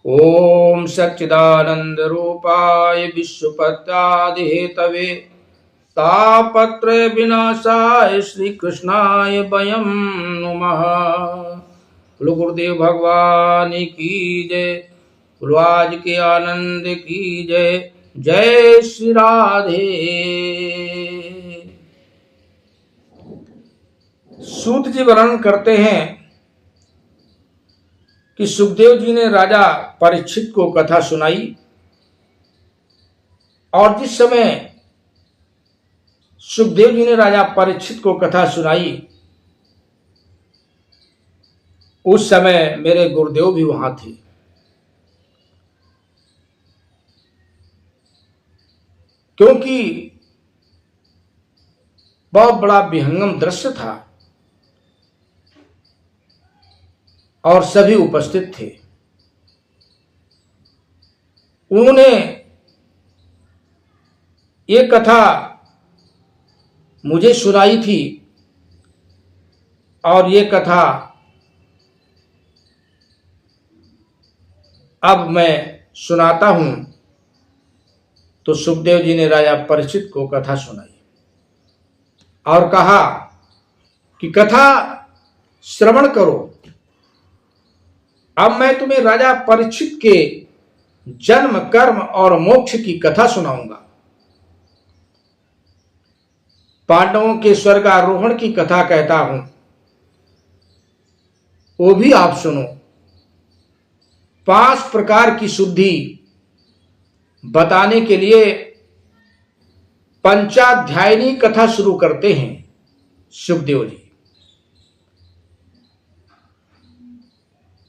ओम सच्चिदानंद रूपाय विश्वपत्यादिहेतवे तापत्रय विनाशाय श्री कृष्णाय वयं नुमः। बोलो गुरुदेव भगवान की जय। बोलो आज के आनंद की जय। जय श्री राधे। सूत जी वर्णन करते हैं कि सुखदेव जी ने राजा परीक्षित को कथा सुनाई और जिस समय सुखदेव जी ने राजा परीक्षित को कथा सुनाई उस समय मेरे गुरुदेव भी वहां थे। क्योंकि बहुत बड़ा विहंगम दृश्य था और सभी उपस्थित थे। उन्होंने ये कथा मुझे सुनाई थी और ये कथा अब मैं सुनाता हूं। तो सुखदेव जी ने राजा परीक्षित को कथा सुनाई और कहा कि कथा श्रवण करो। अब मैं तुम्हें राजा परीक्षित के जन्म कर्म और मोक्ष की कथा सुनाऊंगा। पांडवों के स्वर्गारोहण की कथा कहता हूं, वो भी आप सुनो। 5 प्रकार की शुद्धि बताने के लिए पंचाध्यायिनी कथा शुरू करते हैं सुखदेव जी।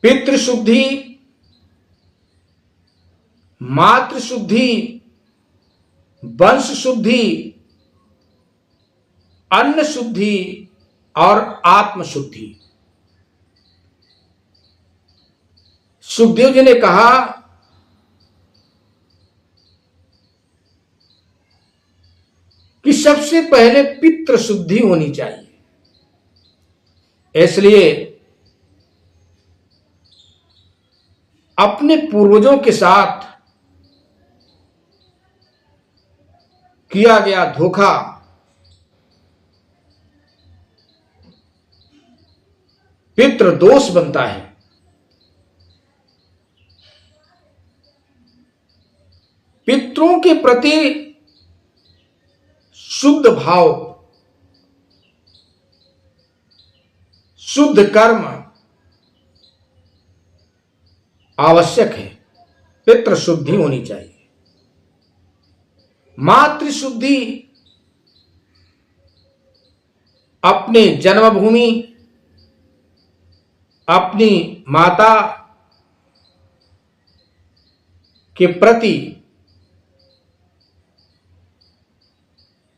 पितृ शुद्धि, मातृ शुद्धि, वंश शुद्धि, अन्न शुद्धि और आत्म शुद्धि। सुखदेव जी ने कहा कि सबसे पहले पितृ शुद्धि होनी चाहिए। इसलिए अपने पूर्वजों के साथ किया गया धोखा पितृ दोष बनता है। पितरों के प्रति शुद्ध भाव, शुद्ध कर्म आवश्यक है। पितृ शुद्धि होनी चाहिए। मातृ शुद्धि अपने जन्मभूमि, अपनी माता के प्रति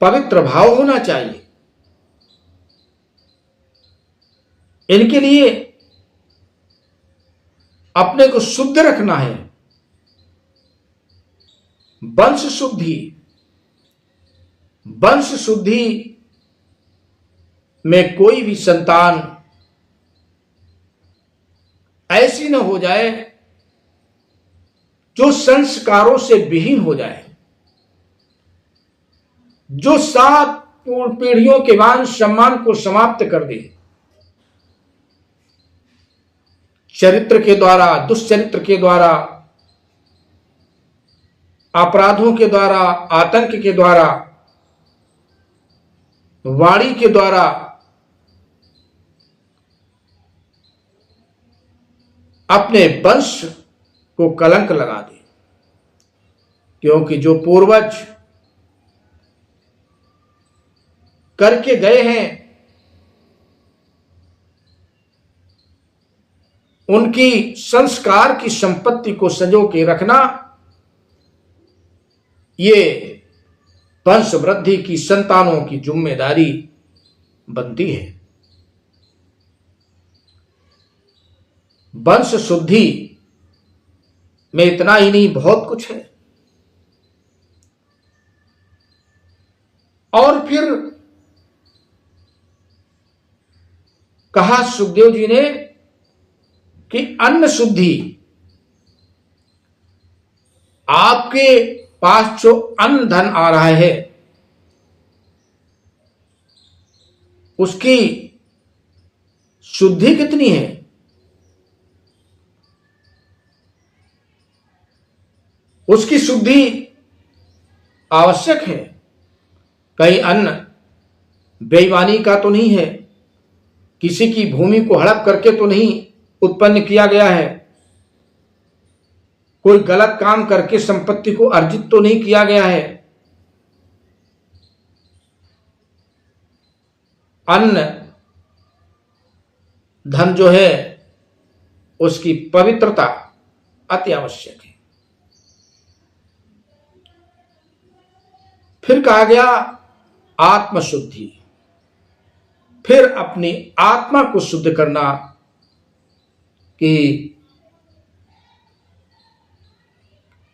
पवित्र भाव होना चाहिए। इनके लिए अपने को शुद्ध रखना है। वंश शुद्धि, वंश शुद्धि में कोई भी संतान ऐसी न हो जाए जो संस्कारों से विहीन हो जाए, जो 7 पीढ़ियों के मान सम्मान को समाप्त कर दे। चरित्र के द्वारा, दुष्चरित्र के द्वारा, अपराधों के द्वारा, आतंक के द्वारा, वाणी के द्वारा अपने वंश को कलंक लगा दे। क्योंकि जो पूर्वज करके गए हैं उनकी संस्कार की संपत्ति को संजो के रखना, ये वंश वृद्धि की संतानों की जिम्मेदारी बनती है। वंश शुद्धि में इतना ही नहीं, बहुत कुछ है। और फिर कहा सुखदेव जी ने कि अन्न शुद्धि आपके पास जो अन्न धन आ रहा है उसकी शुद्धि कितनी है? उसकी शुद्धि आवश्यक है। कहीं अन्न बेईमानी का तो नहीं है, किसी की भूमि को हड़प करके तो नहीं उत्पन्न किया गया है, कोई गलत काम करके संपत्ति को अर्जित तो नहीं किया गया है। अन्न धन जो है उसकी पवित्रता अति आवश्यक है। फिर कहा गया आत्मशुद्धि, फिर अपनी आत्मा को शुद्ध करना कि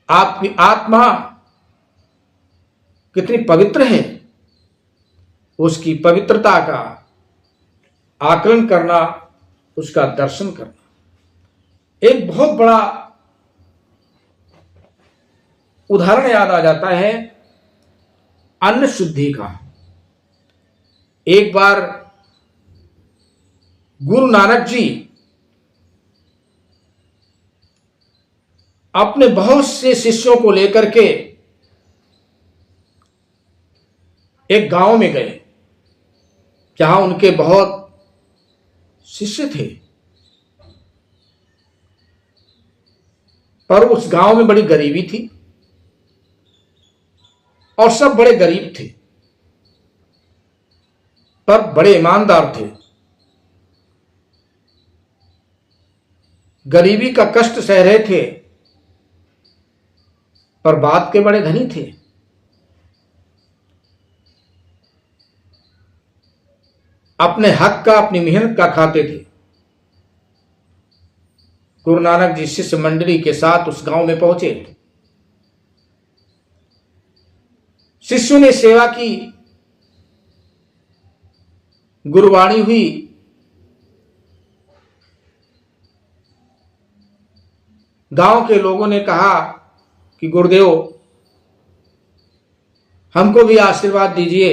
आपकी आत्मा कितनी पवित्र है, उसकी पवित्रता का आकलन करना, उसका दर्शन करना। एक बहुत बड़ा उदाहरण याद आ जाता है अन्न शुद्धि का। एक बार गुरु नानक जी अपने बहुत से शिष्यों को लेकर के एक गांव में गए जहां उनके बहुत शिष्य थे, पर उस गांव में बड़ी गरीबी थी और सब बड़े गरीब थे पर बड़े ईमानदार थे। गरीबी का कष्ट सह रहे थे पर बात के बड़े धनी थे। अपने हक का, अपनी मेहनत का खाते थे। गुरु नानक जी शिष्य मंडली के साथ उस गांव में पहुंचे। शिष्यों ने सेवा की, गुरुवाणी हुई। गांव के लोगों ने कहा कि गुरुदेव हमको भी आशीर्वाद दीजिए,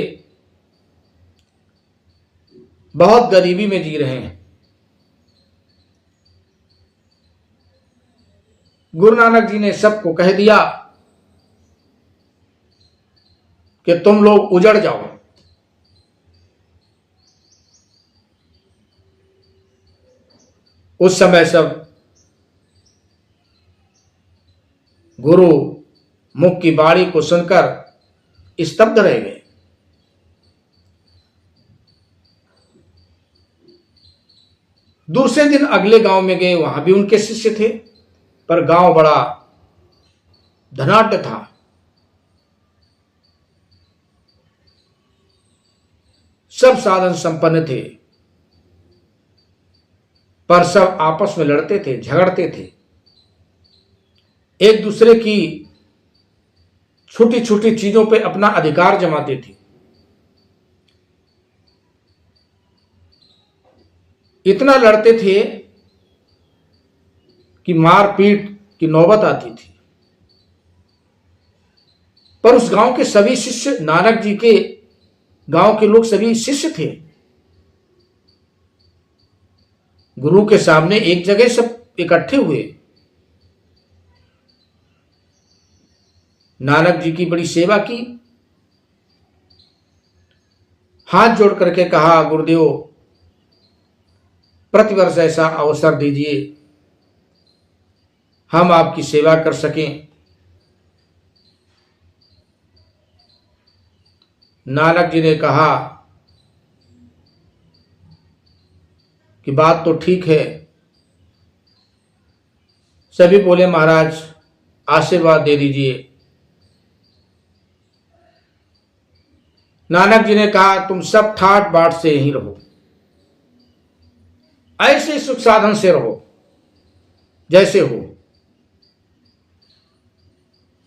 बहुत गरीबी में जी रहे हैं। गुरु नानक जी ने सबको कह दिया कि तुम लोग उजड़ जाओ। उस समय सब गुरु मुख की बाणी को सुनकर स्तब्ध रह गए। दूसरे दिन अगले गांव में गए, वहां भी उनके शिष्य थे पर गांव बड़ा धनाढ्य था। सब साधन संपन्न थे पर सब आपस में लड़ते थे, झगड़ते थे, एक दूसरे की छोटी छोटी चीजों पे अपना अधिकार जमाते थे। इतना लड़ते थे कि मारपीट की नौबत आती थी। पर उस गांव के सभी शिष्य, नानक जी के गांव के लोग सभी शिष्य थे। गुरु के सामने एक जगह सब इकट्ठे हुए। नानक जी की बड़ी सेवा की, हाथ जोड़ करके कहा गुरुदेव प्रतिवर्ष ऐसा अवसर दीजिए हम आपकी सेवा कर सकें। नानक जी ने कहा कि बात तो ठीक है। सभी बोले महाराज आशीर्वाद दे दीजिए। नानक जी ने कहा तुम सब ठाट बाट से यहीं रहो, ऐसे सुख साधन से रहो जैसे हो,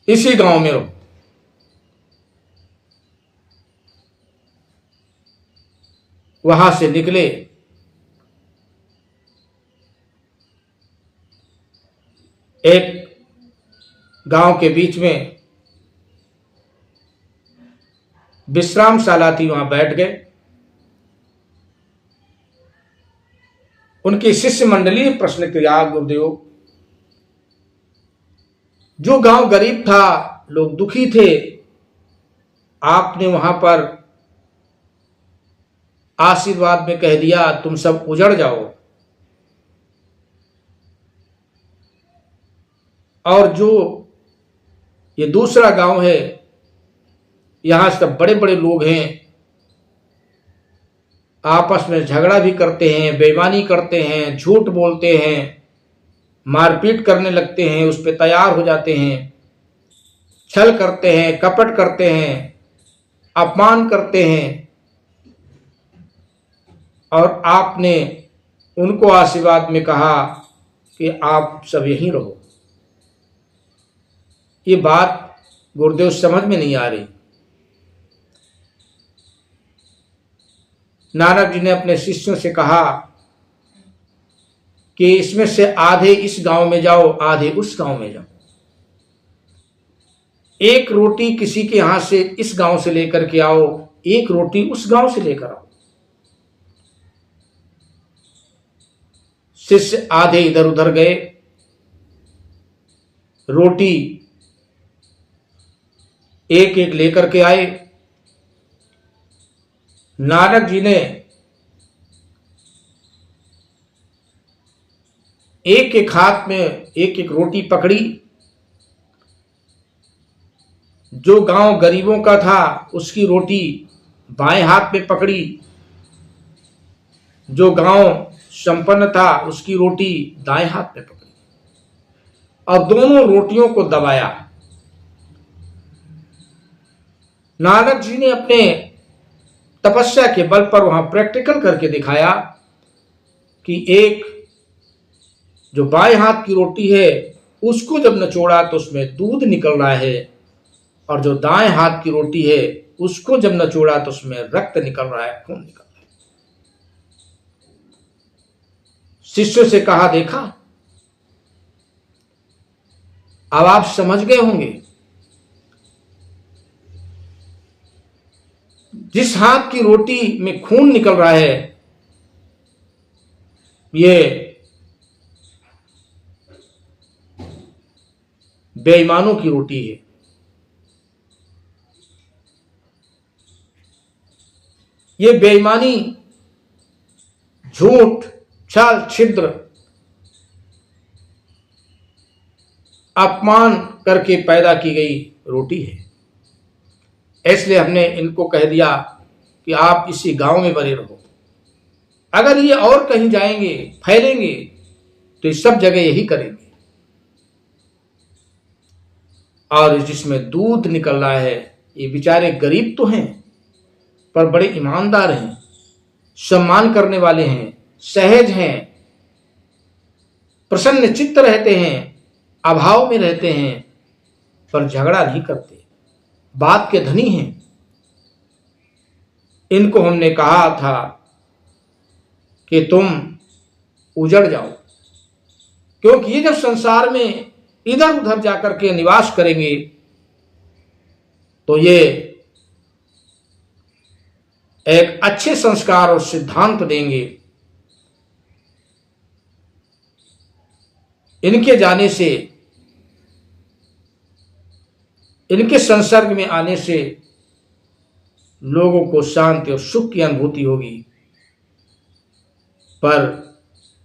इसी गांव में रहो। वहां से निकले। एक गांव के बीच में विश्रामशाला थी, वहां बैठ गए। उनकी शिष्य मंडली ने प्रश्न किया, गुरुदेव, जो गांव गरीब था, लोग दुखी थे, आपने वहां पर आशीर्वाद में कह दिया तुम सब उजड़ जाओ, और जो ये दूसरा गांव है, यहां सब बड़े बड़े लोग हैं, आपस में झगड़ा भी करते हैं, बेईमानी करते हैं, झूठ बोलते हैं, मारपीट करने लगते हैं, उस पर तैयार हो जाते हैं, छल करते हैं, कपट करते हैं, अपमान करते हैं, और आपने उनको आशीर्वाद में कहा कि आप सब यहीं रहो। ये बात गुरुदेव समझ में नहीं आ रही। नानक जी ने अपने शिष्यों से कहा कि इसमें से आधे इस गांव में जाओ, आधे उस गांव में जाओ। एक रोटी किसी के यहां से इस गांव से लेकर के आओ, एक रोटी उस गांव से लेकर आओ। शिष्य आधे इधर उधर गए, रोटी एक एक लेकर के आए। नानक जी ने एक एक हाथ में एक एक रोटी पकड़ी। जो गांव गरीबों का था उसकी रोटी बाएं हाथ में पकड़ी, जो गांव संपन्न था उसकी रोटी दाएं हाथ में पकड़ी, और दोनों रोटियों को दबाया। नानक जी ने अपने तपस्या के बल पर वहां प्रैक्टिकल करके दिखाया कि एक जो बाएं हाथ की रोटी है उसको जब निचोड़ा तो उसमें दूध निकल रहा है, और जो दाएं हाथ की रोटी है उसको जब निचोड़ा तो उसमें रक्त निकल रहा है, खून निकल रहा है। शिष्यों से कहा, देखा, अब आप समझ गए होंगे। जिस हाथ की रोटी में खून निकल रहा है ये बेईमानों की रोटी है। ये बेईमानी, झूठ, छल, छिद्र, अपमान करके पैदा की गई रोटी है। इसलिए हमने इनको कह दिया कि आप इसी गांव में बने रहो। अगर ये और कहीं जाएंगे, फैलेंगे, तो इस सब जगह यही करेंगे। और जिसमें दूध निकल रहा है, ये बेचारे गरीब तो हैं पर बड़े ईमानदार हैं, सम्मान करने वाले हैं, सहज हैं, प्रसन्न चित्त रहते हैं, अभाव में रहते हैं, पर झगड़ा नहीं करते, बात के धनी हैं। इनको हमने कहा था कि तुम उजड़ जाओ, क्योंकि ये जब संसार में इधर उधर जाकर के निवास करेंगे तो ये एक अच्छे संस्कार और सिद्धांत देंगे। इनके जाने से, इनके संसर्ग में आने से लोगों को शांति और सुख की अनुभूति होगी। पर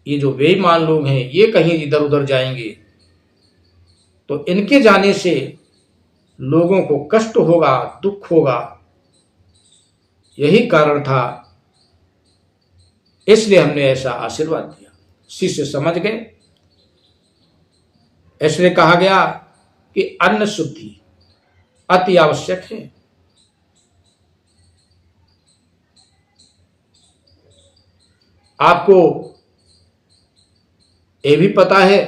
ये जो बेईमान लोग हैं, ये कहीं इधर उधर जाएंगे तो इनके जाने से लोगों को कष्ट होगा, दुख होगा। यही कारण था, इसलिए हमने ऐसा आशीर्वाद दिया। शिष्य समझ गए। इसलिए कहा गया कि अन्न शुद्धि अति आवश्यक है। आपको ये भी पता है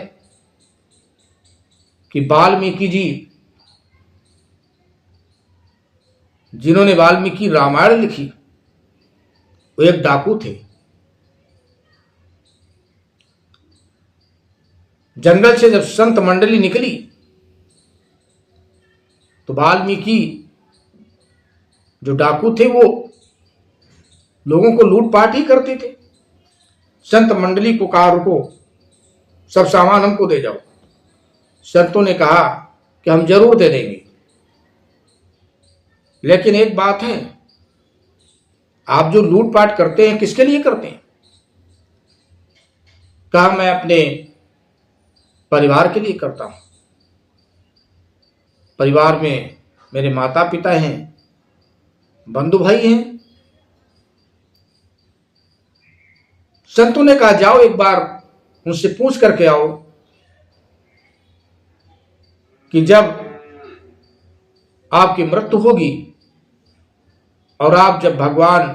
कि वाल्मीकि जी, जिन्होंने वाल्मीकि रामायण लिखी, वो एक डाकू थे। जंगल से जब संत मंडली निकली तो वाल्मीकि जो डाकू थे वो लोगों को लूटपाट ही करते थे। संत मंडली को कहा रुको, सब सामान हमको दे जाओ। संतों ने कहा कि हम जरूर दे देंगे, लेकिन एक बात है, आप जो लूटपाट करते हैं किसके लिए करते हैं? कहा मैं अपने परिवार के लिए करता हूं। परिवार में मेरे माता पिता हैं, बंधु भाई हैं। संतों ने कहा जाओ एक बार उनसे पूछ करके आओ कि जब आपकी मृत्यु होगी और आप जब भगवान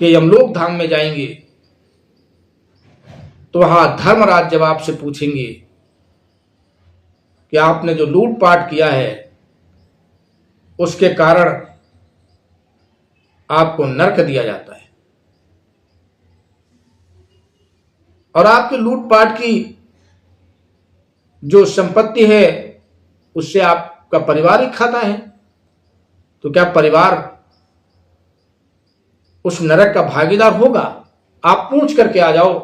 के यमलोक धाम में जाएंगे तो वहां धर्मराज जब आपसे पूछेंगे कि आपने जो लूटपाट किया है उसके कारण आपको नरक दिया जाता है, और आपके लूटपाट की जो संपत्ति है उससे आपका परिवार ही खाता है, तो क्या परिवार उस नरक का भागीदार होगा? आप पूछ करके आ जाओ।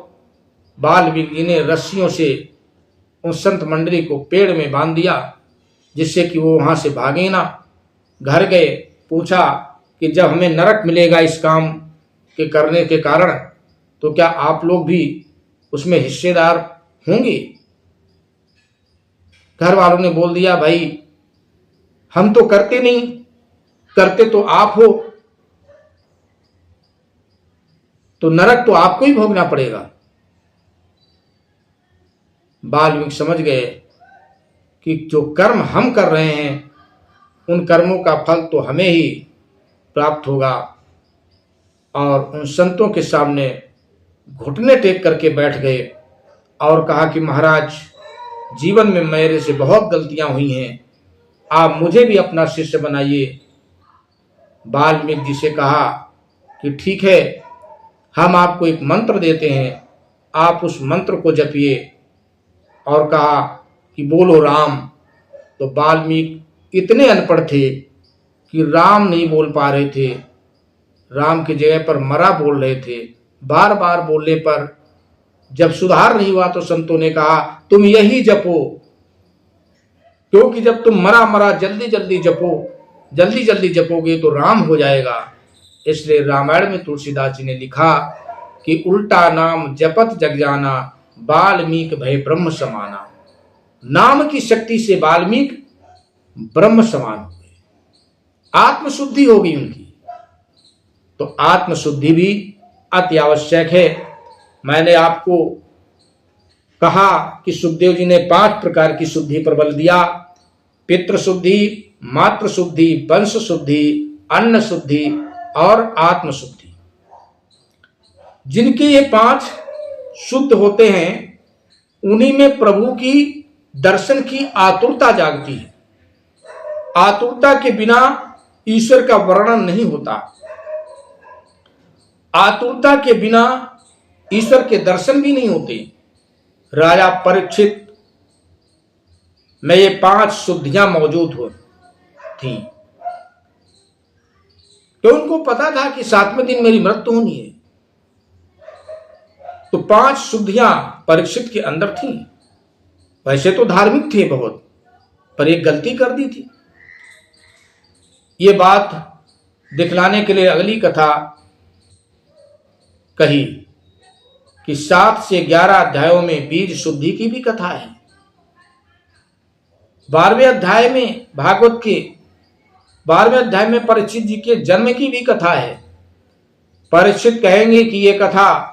वाल्मीकि ने रस्सियों से उन संत मंडली को पेड़ में बांध दिया जिससे कि वो वहां से भागे ना। घर गए, पूछा कि जब हमें नरक मिलेगा इस काम के करने के कारण, तो क्या आप लोग भी उसमें हिस्सेदार होंगे? घर वालों ने बोल दिया भाई हम तो करते नहीं, करते तो आप हो, तो नरक तो आपको ही भोगना पड़ेगा। वाल्मीकि समझ गए कि जो कर्म हम कर रहे हैं उन कर्मों का फल तो हमें ही प्राप्त होगा, और उन संतों के सामने घुटने टेक करके बैठ गए और कहा कि महाराज, जीवन में मेरे से बहुत गलतियां हुई हैं, आप मुझे भी अपना शिष्य बनाइए। वाल्मीकि जी से कहा कि ठीक है, हम आपको एक मंत्र देते हैं, आप उस मंत्र को जपिए, और कहा कि बोलो राम। तो वाल्मीकि इतने अनपढ़ थे कि राम नहीं बोल पा रहे थे, राम की जगह पर मरा बोल रहे थे। बार बार बोलने पर जब सुधार नहीं हुआ तो संतों ने कहा तुम यही जपो, क्योंकि जब तुम मरा मरा जल्दी जल्दी जपो, जल्दी जल्दी जपोगे तो राम हो जाएगा। इसलिए रामायण में तुलसीदास जी ने लिखा कि उल्टा नाम जपत जग जाना, वाल्मीकि भय ब्रह्म समाना। नाम की शक्ति से वाल्मीकि ब्रह्म समान हो गए, आत्मशुद्धि हो गई उनकी। तो आत्मशुद्धि भी अति आवश्यक है। मैंने आपको कहा कि सुखदेव जी ने 5 प्रकार की शुद्धि पर बल दिया: पितृ शुद्धि, मातृ शुद्धि, वंश शुद्धि, अन्न शुद्धि और आत्म शुद्धि। जिनके ये 5 शुद्ध होते हैं उन्हीं में प्रभु की दर्शन की आतुरता जागती है। आतुरता के बिना ईश्वर का वर्णन नहीं होता, आतुरता के बिना ईश्वर के दर्शन भी नहीं होते। राजा परीक्षित में ये 5 शुद्धियां मौजूद हो थी, तो उनको पता था कि 7वें दिन मेरी मृत्यु होनी है। तो 5 शुद्धियां परीक्षित के अंदर थी। वैसे तो धार्मिक थे बहुत, पर एक गलती कर दी थी। ये बात दिखलाने के लिए अगली कथा कही कि 7 से 11 अध्यायों में बीज शुद्धि की भी कथा है। 12वें अध्याय में भागवत के 12वें अध्याय में परीक्षित जी के जन्म की भी कथा है। परीक्षित कहेंगे कि ये कथा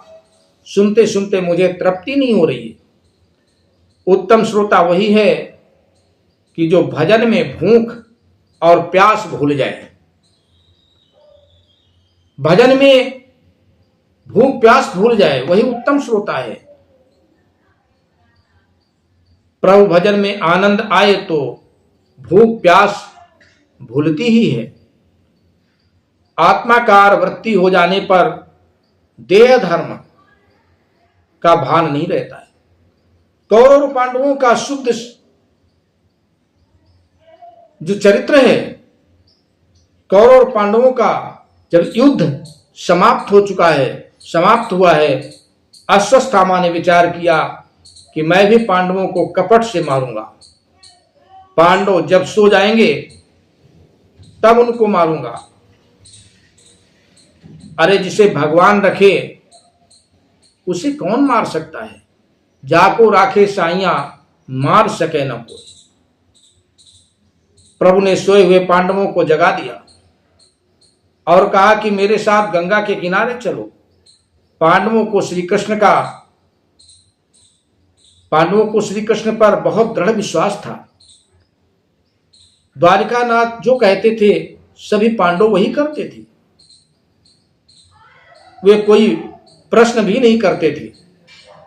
सुनते सुनते मुझे तृप्ति नहीं हो रही है। उत्तम श्रोता वही है कि जो भजन में भूख और प्यास भूल जाए। भजन में भूख प्यास भूल जाए, वही उत्तम श्रोता है। प्रभु भजन में आनंद आए तो भूख प्यास भूलती ही है। आत्माकार वृत्ति हो जाने पर देह धर्म का भान नहीं रहता है। कौरव और पांडवों का शुद्ध जो चरित्र है कौरव और पांडवों का, जब युद्ध समाप्त हो चुका है, समाप्त हुआ है, अश्वत्थामा ने विचार किया कि मैं भी पांडवों को कपट से मारूंगा। पांडव जब सो जाएंगे तब उनको मारूंगा। अरे जिसे भगवान रखे उसे कौन मार सकता है? जाको राखे साइया मार सके न कोई। प्रभु ने सोए हुए पांडवों को जगा दिया और कहा कि मेरे साथ गंगा के किनारे चलो। पांडवों को श्री कृष्ण पर बहुत दृढ़ विश्वास था। द्वारिकानाथ जो कहते थे सभी पांडव वही करते थे। वे कोई प्रश्न भी नहीं करते थे।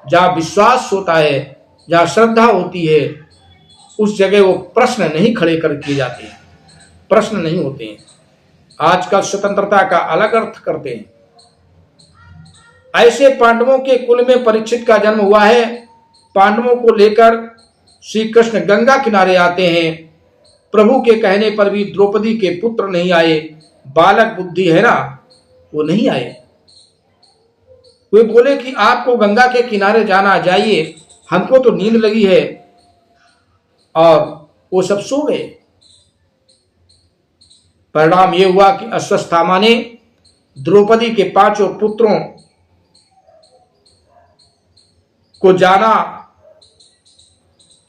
जहां विश्वास होता है, जहां श्रद्धा होती है, उस जगह वो प्रश्न नहीं खड़े कर किए जाते हैं, प्रश्न नहीं होते हैं। आजकल स्वतंत्रता का अलग अर्थ करते हैं। ऐसे पांडवों के कुल में परीक्षित का जन्म हुआ है। पांडवों को लेकर श्री कृष्ण गंगा किनारे आते हैं। प्रभु के कहने पर भी द्रौपदी के पुत्र नहीं आए, बालक बुद्धि है ना, वो नहीं आए। वे बोले कि आपको गंगा के किनारे जाना, जाइए, हमको तो नींद लगी है, और वो सब सो गए। परिणाम ये हुआ कि अश्वत्थामा ने द्रौपदी के 5 पुत्रों को जाना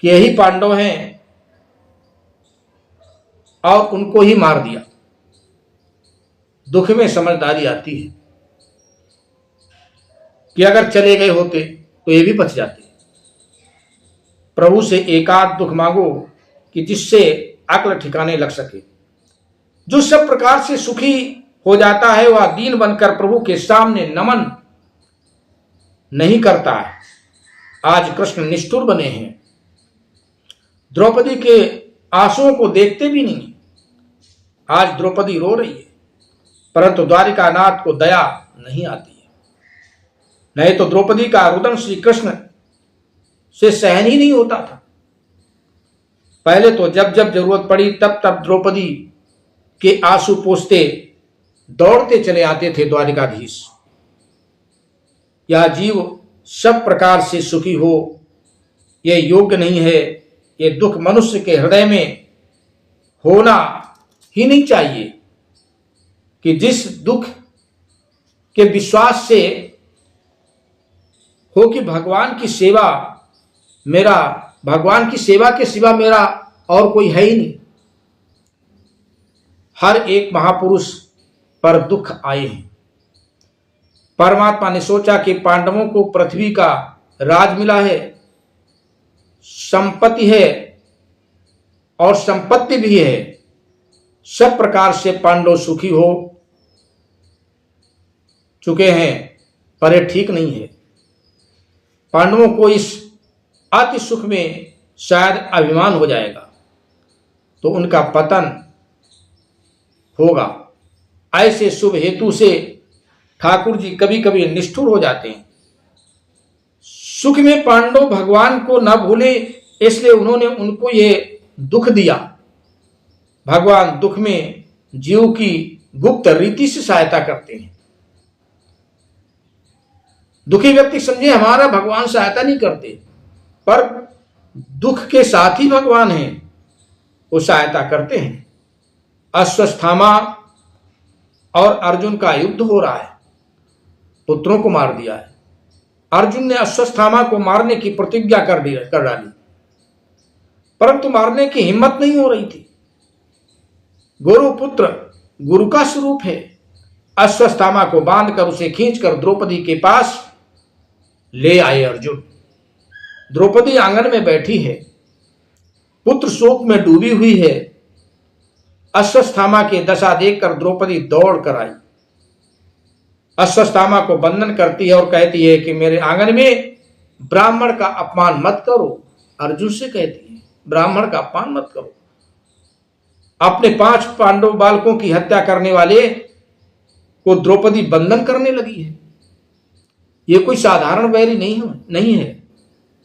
कि यही पांडव हैं और उनको ही मार दिया। दुख में समझदारी आती है कि अगर चले गए होते तो ये भी बच जाते। प्रभु से एकाध दुख मांगो कि जिससे अक्ल ठिकाने लग सके। जो सब प्रकार से सुखी हो जाता है वह दीन बनकर प्रभु के सामने नमन नहीं करता है। आज कृष्ण निष्ठुर बने हैं, द्रौपदी के आंसुओं को देखते भी नहीं। आज द्रौपदी रो रही है, परंतु द्वारिकानाथ को दया नहीं आती है। नहीं तो द्रौपदी का रुदन श्री कृष्ण से सहन ही नहीं होता था। पहले तो जब जब जरूरत पड़ी तब तब द्रौपदी के आंसू पोंछते दौड़ते चले आते थे द्वारिकाधीश। यह जीव सब प्रकार से सुखी हो, ये योग्य नहीं है। ये दुख मनुष्य के हृदय में होना ही नहीं चाहिए कि जिस दुख के विश्वास से हो कि भगवान की सेवा के सिवा मेरा और कोई है ही नहीं। हर एक महापुरुष पर दुख आए हैं। परमात्मा ने सोचा कि पांडवों को पृथ्वी का राज मिला है, संपत्ति है और संपत्ति भी है, सब प्रकार से पांडव सुखी हो चुके हैं, पर यह ठीक नहीं है। पांडवों को इस अति सुख में शायद अभिमान हो जाएगा तो उनका पतन होगा। ऐसे शुभ हेतु से ठाकुर जी कभी कभी निष्ठुर हो जाते हैं। सुख में पांडव भगवान को न भूले, इसलिए उन्होंने उनको ये दुख दिया। भगवान दुख में जीव की गुप्त रीति से सहायता करते हैं। दुखी व्यक्ति समझे हमारा भगवान सहायता नहीं करते, पर दुख के साथ ही भगवान हैं, वो सहायता करते हैं। अश्वत्थामा और अर्जुन का युद्ध हो रहा है, पुत्रों को मार दिया है। अर्जुन ने अश्वत्थामा को मारने की प्रतिज्ञा कर डाली, परंतु मारने की हिम्मत नहीं हो रही थी। गुरुपुत्र गुरु का स्वरूप है। अश्वत्थामा को बांधकर उसे खींचकर द्रौपदी के पास ले आए अर्जुन। द्रौपदी आंगन में बैठी है, पुत्र शोक में डूबी हुई है। अश्वत्थामा की दशा देखकर द्रौपदी दौड़ कर आई, अश्वत्थामा को बंधन करती है और कहती है कि मेरे आंगन में ब्राह्मण का अपमान मत करो। अर्जुन से कहती है ब्राह्मण का अपमान मत करो। अपने 5 पांडव बालकों की हत्या करने वाले को द्रौपदी बंधन करने लगी है। ये कोई साधारण वैरी नहीं है।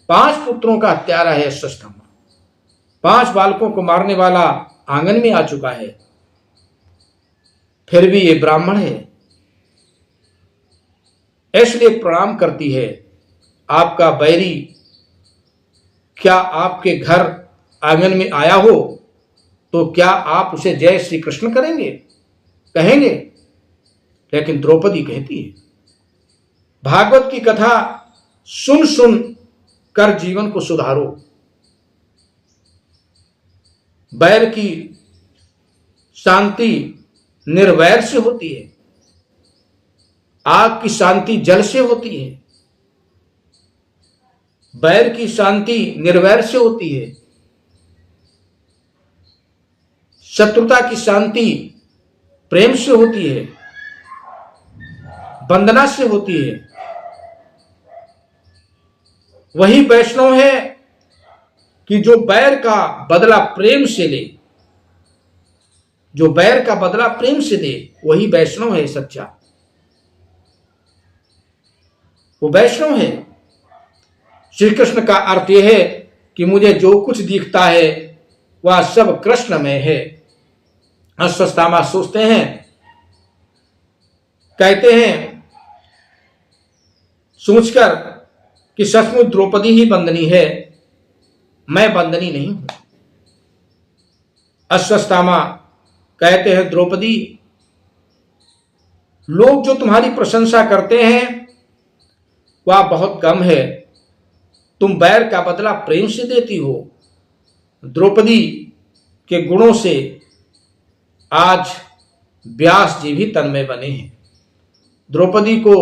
5 पुत्रों का हत्यारा है अश्वत्थामा। 5 बालकों को मारने वाला आंगन में आ चुका है, फिर भी ये ब्राह्मण है, इसलिए प्रणाम करती है। आपका बैरी क्या आपके घर आंगन में आया हो तो क्या आप उसे जय श्री कृष्ण कहेंगे? लेकिन द्रौपदी कहती है, भागवत की कथा सुन सुन कर जीवन को सुधारो। बैर की शांति निर्वैर से होती है, आग की शांति जल से होती है, बैर की शांति निर्वैर से होती है, शत्रुता की शांति प्रेम से होती है, वंदना से होती है। वही वैष्णव है कि जो बैर का बदला प्रेम से ले, जो बैर का बदला प्रेम से दे, वही वैष्णव है सच्चा, वो वैष्णव है। श्री कृष्ण का अर्थ यह है कि मुझे जो कुछ दिखता है वह सब कृष्णमय है। अश्वत्थामा सोचते हैं, कहते हैं सोचकर कि सचमुच द्रौपदी ही बंदनी है, मैं बंदनी नहीं हूं। अश्वत्थामा कहते हैं, द्रौपदी, लोग जो तुम्हारी प्रशंसा करते हैं वह बहुत कम है, तुम बैर का बदला प्रेम से देती हो। द्रौपदी के गुणों से आज व्यास जी भी तन्मय बने हैं। द्रौपदी को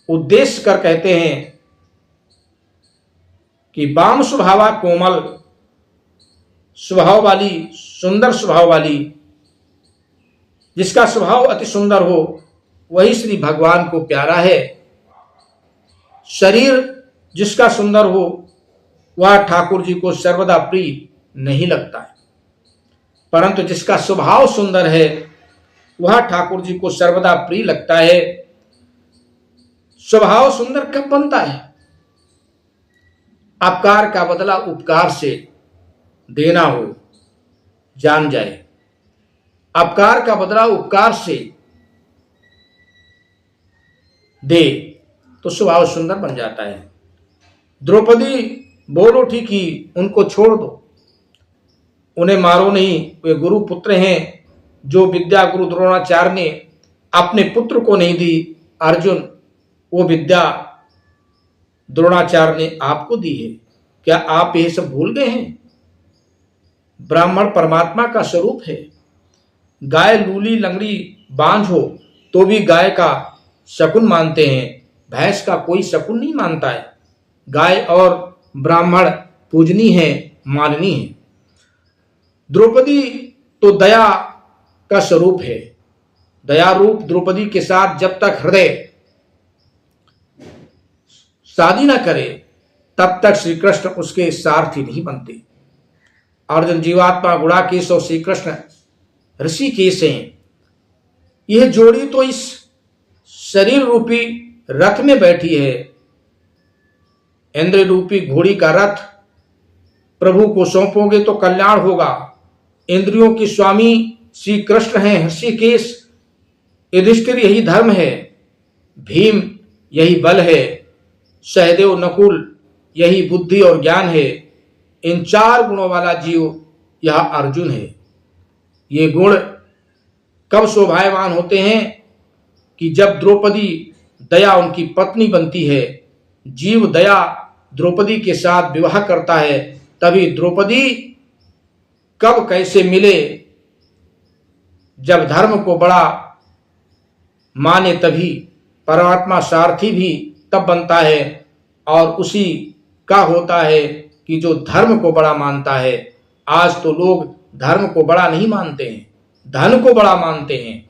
उद्देश्य कर कहते हैं कि वाम स्वभावा कोमल स्वभाव वाली, सुंदर स्वभाव वाली, जिसका स्वभाव अति सुंदर हो वही श्री भगवान को प्यारा है। शरीर जिसका सुंदर हो वह ठाकुर जी को सर्वदा प्रिय नहीं लगता है, परंतु जिसका स्वभाव सुंदर है वह ठाकुर जी को सर्वदा प्रिय लगता है। स्वभाव सुंदर कब बनता है? अपकार का बदला उपकार से देना हो, जान जाए। अपकार का बदला उपकार से दे तो स्वभाव सुंदर बन जाता है। द्रौपदी बोल उठी कि उनको छोड़ दो, उन्हें मारो नहीं, वे गुरु पुत्र हैं। जो विद्या गुरु द्रोणाचार्य ने अपने पुत्र को नहीं दी अर्जुन, वो विद्या द्रोणाचार्य ने आपको दी है। क्या आप यह सब भूल गए हैं? ब्राह्मण परमात्मा का स्वरूप है। गाय लूली लंगड़ी बांझ हो तो भी गाय का शकुन मानते हैं, भैंस का कोई शकुन नहीं मानता है। गाय और ब्राह्मण पूजनी है, माननी है। द्रौपदी तो दया का स्वरूप है। दया रूप द्रौपदी के साथ जब तक हृदय शादी न करे तब तक श्री कृष्ण उसके सारथी नहीं बनते। अर्जुन जीवात्मा गुड़ाकेश और श्री कृष्ण ऋषिकेश हैं। यह जोड़ी तो इस शरीर रूपी रथ में बैठी है। इंद्र रूपी घोड़ी का रथ प्रभु को सौंपोगे तो कल्याण होगा। इंद्रियों के स्वामी श्री कृष्ण हैं, ऋषिकेश। युधिष्ठिर यही धर्म है, भीम यही बल है, सहदेव नकुल यही बुद्धि और ज्ञान है। इन चार गुणों वाला जीव यह अर्जुन है। ये गुण कब शोभायमान होते हैं कि जब द्रौपदी दया उनकी पत्नी बनती है। जीव दया द्रौपदी के साथ विवाह करता है, तभी द्रौपदी कब कैसे मिले, जब धर्म को बड़ा माने तभी परमात्मा सारथी भी तब बनता है। और उसी का होता है कि जो धर्म को बड़ा मानता है। आज तो लोग धर्म को बड़ा नहीं मानते हैं, धन को बड़ा मानते हैं।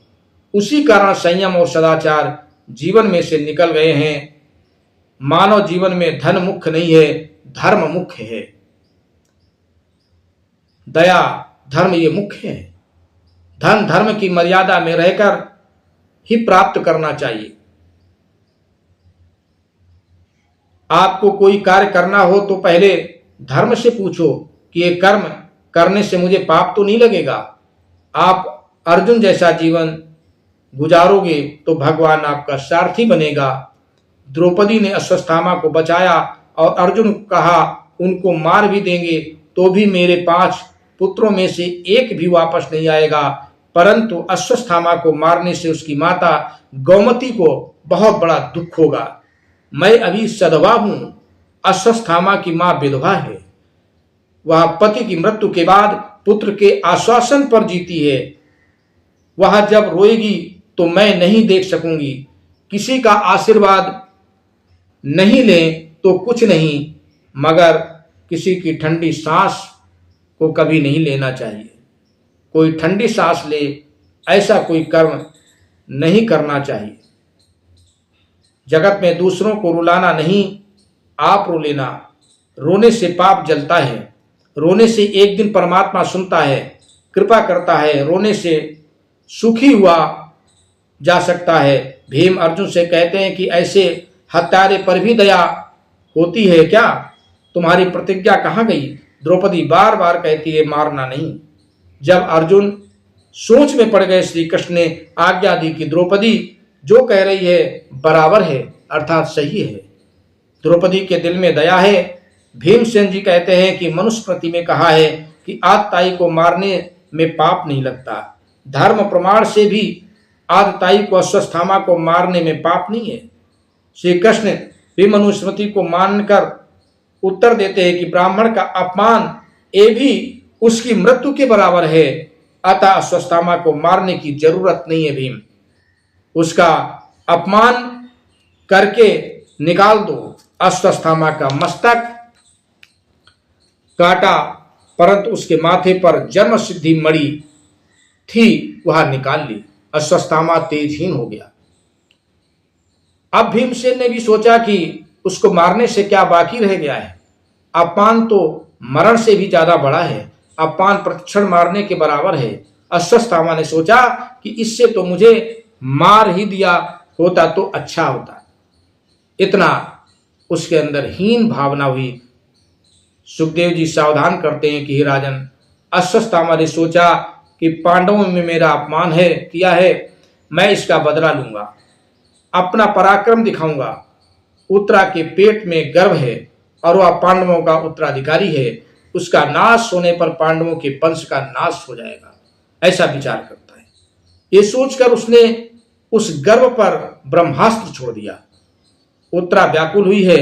उसी कारण संयम और सदाचार जीवन में से निकल गए हैं। मानव जीवन में धन मुख्य नहीं है, धर्म मुख्य है। दया धर्म ये मुख्य है। धन धर्म की मर्यादा में रहकर ही प्राप्त करना चाहिए। आपको कोई कार्य करना हो तो पहले धर्म से पूछो कि ये कर्म करने से मुझे पाप तो नहीं लगेगा। आप अर्जुन जैसा जीवन गुजारोगे तो भगवान आपका सारथी बनेगा। द्रौपदी ने अश्वत्थामा को बचाया और अर्जुन को कहा उनको मार भी देंगे तो भी मेरे 5 पुत्रों में से एक भी वापस नहीं आएगा, परंतु अश्वत्थामा को मारने से उसकी माता गौमती को बहुत बड़ा दुख होगा। मैं अभी सधवा हूं, अश्वत्थामा की मां विधवा है, वह पति की मृत्यु के बाद पुत्र के आश्वासन पर जीती है। वह जब रोएगी तो मैं नहीं देख सकूंगी। किसी का आशीर्वाद नहीं ले तो कुछ नहीं, मगर किसी की ठंडी सांस को कभी नहीं लेना चाहिए। कोई ठंडी सांस ले ऐसा कोई कर्म नहीं करना चाहिए। जगत में दूसरों को रुलाना नहीं, आप रो लेना। रोने से पाप जलता है, रोने से एक दिन परमात्मा सुनता है, कृपा करता है। रोने से सुखी हुआ जा सकता है। भीम अर्जुन से कहते हैं कि ऐसे हत्यारे पर भी दया होती है क्या? तुम्हारी प्रतिज्ञा कहाँ गई? द्रौपदी बार बार कहती है मारना नहीं। जब अर्जुन सोच में पड़ गए, श्री कृष्ण ने आज्ञा दी कि द्रौपदी जो कह रही है बराबर है, अर्थात सही है। द्रौपदी के दिल में दया है। भीमसेन जी कहते हैं कि मनुस्मृति में कहा है कि आतताई को मारने में पाप नहीं लगता। धर्म प्रमाण से भी आतताई को, अश्वत्थामा को मारने में पाप नहीं है। श्री कृष्ण भी मनुस्मृति को मानकर उत्तर देते हैं कि ब्राह्मण का अपमान ये भी उसकी मृत्यु के बराबर है, अतः अश्वत्थामा को मारने की जरूरत नहीं है। भीम, उसका अपमान करके निकाल दो। अश्वत्थामा का मस्तक काटा, परंतु उसके माथे पर जन्म सिद्धि मणि थी, वह निकाल ली। अश्वत्थामा तेजहीन हो गया। अब भीमसेन ने भी सोचा कि उसको मारने से क्या बाकी रह गया है। अपमान तो मरण से भी ज्यादा बड़ा है, अपमान प्रतिक्षण मारने के बराबर है। अश्वत्थामा ने सोचा कि इससे तो मुझे मार ही दिया होता तो अच्छा होता। इतना उसके अंदर हीन भावना हुई। सुखदेव जी सावधान करते हैं कि हे राजन, अश्वत्थामा ने सोचा कि पांडवों में मेरा अपमान है किया है, मैं इसका बदला लूंगा, अपना पराक्रम दिखाऊंगा। उत्तरा के पेट में गर्भ है और वह पांडवों का उत्तराधिकारी है, उसका नाश होने पर पांडवों के वंश का नाश हो जाएगा, ऐसा विचार करता है। ये सोचकर उसने उस गर्भ पर ब्रह्मास्त्र छोड़ दिया। उत्तरा व्याकुल हुई है,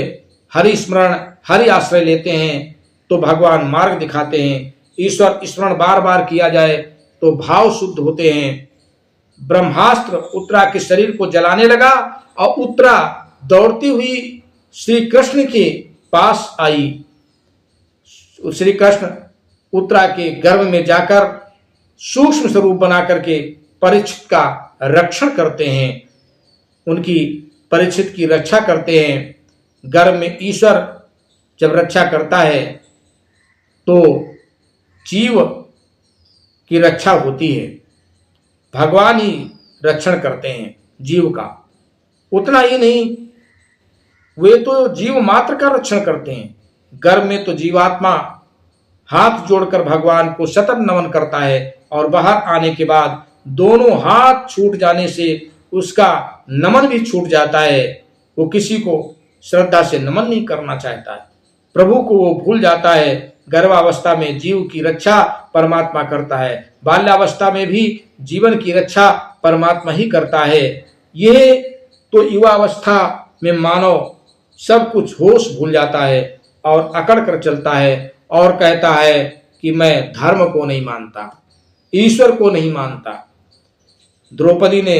हरि स्मरण, हरि आश्रय लेते हैं तो भगवान मार्ग दिखाते हैं। ईश्वर स्मरण बार बार किया जाए तो भाव शुद्ध होते हैं। ब्रह्मास्त्र उत्तरा के शरीर को जलाने लगा और उत्तरा दौड़ती हुई श्री कृष्ण के पास आई। श्री कृष्ण उत्तरा के गर्भ में जाकर सूक्ष्म स्वरूप बना करके परीक्षित का रक्षण करते हैं, उनकी परीक्षित की रक्षा करते हैं। गर्भ में ईश्वर जब रक्षा करता है तो जीव की रक्षा होती है, भगवान ही रक्षण करते हैं जीव का। उतना ही नहीं, वे तो जीव मात्र का रक्षण करते हैं। गर्भ में तो जीवात्मा हाथ जोड़कर भगवान को सतत नमन करता है और बाहर आने के बाद दोनों हाथ छूट जाने से उसका नमन भी छूट जाता है। वो किसी को श्रद्धा से नमन नहीं करना चाहता है, प्रभु को वो भूल जाता है। गर्भावस्था में जीव की रक्षा परमात्मा करता है, बाल्यावस्था में भी जीवन की रक्षा परमात्मा ही करता है। यह तो युवावस्था में मानव सब कुछ होश भूल जाता है और अकड़ कर चलता है और कहता है कि मैं धर्म को नहीं मानता, ईश्वर को नहीं मानता। द्रौपदी ने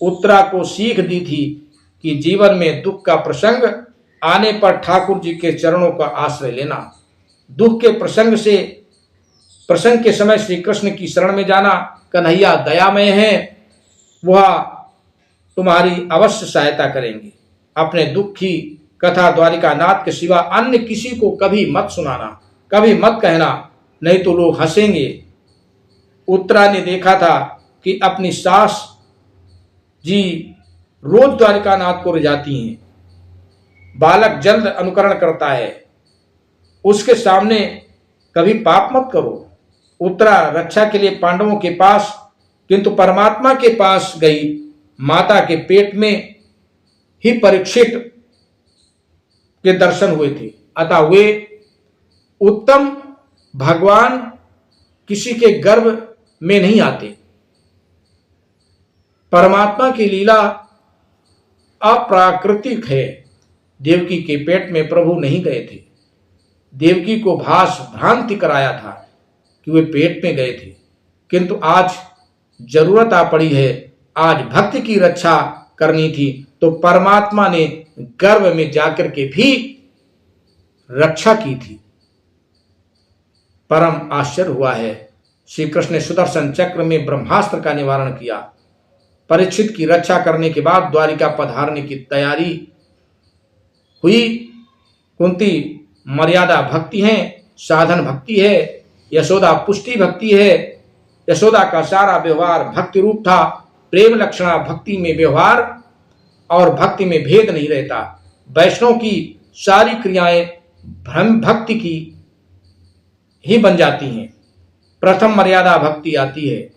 उत्तरा को सीख दी थी कि जीवन में दुख का प्रसंग आने पर ठाकुर जी के चरणों का आश्रय लेना। दुख के प्रसंग के समय श्री कृष्ण की शरण में जाना। कन्हैया दयामय है, वह तुम्हारी अवश्य सहायता करेंगे। अपने दुख की कथा द्वारिका नाथ के सिवा अन्य किसी को कभी मत सुनाना, कभी मत कहना, नहीं तो लोग हंसेंगे। उत्तरा ने देखा था कि अपनी सास जी रोज द्वारिका नाथ को रिझाती हैं, बालक जल्द अनुकरण करता है, उसके सामने कभी पाप मत करो। उत्तरा रक्षा के लिए पांडवों के पास, किंतु परमात्मा के पास गई। माता के पेट में ही परीक्षित के दर्शन हुए थे। अतः वे उत्तम भगवान किसी के गर्भ में नहीं आते। परमात्मा की लीला अप्राकृतिक है। देवकी के पेट में प्रभु नहीं गए थे। देवकी को भ्रांति कराया था कि वे पेट में गए थे, किंतु आज जरूरत आ पड़ी है, आज भक्ति की रक्षा करनी थी, तो परमात्मा ने गर्भ में जाकर के भी रक्षा की थी। परम आश्चर्य हुआ है। श्री कृष्ण ने सुदर्शन चक्र में ब्रह्मास्त्र का निवारण किया। परीक्षित की रक्षा करने के बाद द्वारिका पधारने की तैयारी हुई। कुंती मर्यादा भक्ति है, साधन भक्ति है, यशोदा पुष्टि भक्ति है। यशोदा का सारा व्यवहार भक्ति रूप था। प्रेम लक्षणा भक्ति में व्यवहार और भक्ति में भेद नहीं रहता। वैष्णव की सारी क्रियाएं ब्रह्म भक्ति की ही बन जाती हैं। प्रथम मर्यादा भक्ति आती है,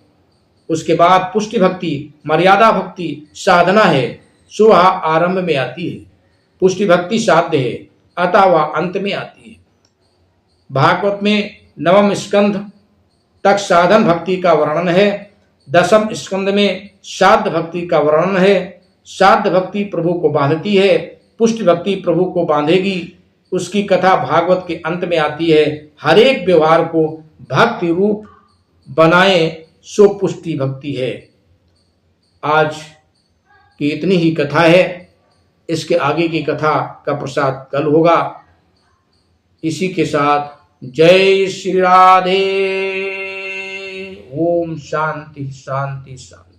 उसके बाद पुष्टि भक्ति, मर्यादा भक्ति साधना है, सो वह आरंभ में आती है। पुष्टि भक्ति साध्य है, अतः वह अंत में आती है। भागवत में 9वें स्कंध तक साधन भक्ति का वर्णन है। 10वें स्कंध में साध्य भक्ति का वर्णन है। साध्य भक्ति प्रभु को बांधती है, पुष्टि भक्ति प्रभु को बांधेगी। उसकी कथा भागवत के अंत में आती है। हर एक व्यवहार को भक्ति रूप बनाए सो पुष्टि भक्ति है। आज की इतनी ही कथा है। इसके आगे की कथा का प्रसाद कल होगा। इसी के साथ जय श्री राधे। ओम शांति शांति शांति।